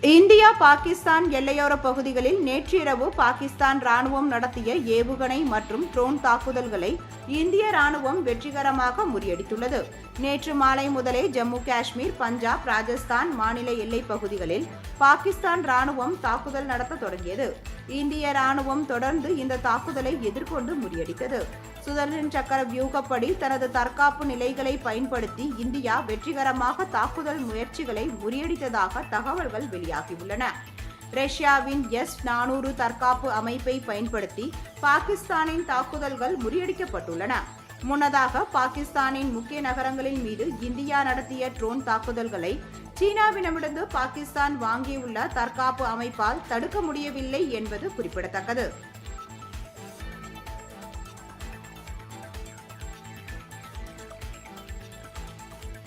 India Pakistan எல்லையோர பகுதிகளில் நேற்று இரவு பாகிஸ்தான் ராணுவம் நடத்திய ஏவுகணை மற்றும் ட்ரோன் தாக்குதல்களை இந்திய ராணுவம் வெற்றிகரமாக முறியடித்துள்ளது. நேற்று மாலை முதலே ஜம்மு காஷ்மீர், பஞ்சாப், ராஜஸ்தான் மாநில எல்லைப் பகுதிகளில் பாகிஸ்தான் ராணுவம் தாக்குதல் நடத்த தொடங்கியது. இந்திய ராணுவம் தொடர்ந்து இந்த தாக்குதலை எதிர்கொண்டு முறியடித்தது. சுதர்ஷன் சக்கர வியூகப்படி தனது தற்காப்பு நிலைகளை பயன்படுத்தி இந்தியா வெற்றிகரமாக தாக்குதல் முயற்சிகளை முறியடித்ததாக தகவல்கள் வெளியாகியுள்ளன. ரஷ்யாவின் S-400 தற்காப்பு அமைப்பை பயன்படுத்தி பாகிஸ்தானின் தாக்குதல்கள் முறியடிக்கப்பட்டுள்ளன. முன்னதாக பாகிஸ்தானின் முக்கிய நகரங்களின் மீது இந்தியா நடத்திய ட்ரோன் தாக்குதல்களை சீனாவிடமிருந்து பாகிஸ்தான் வாங்கியுள்ள தற்காப்பு அமைப்பால் தடுக்க முடியவில்லை என்பது குறிப்பிடத்தக்கது.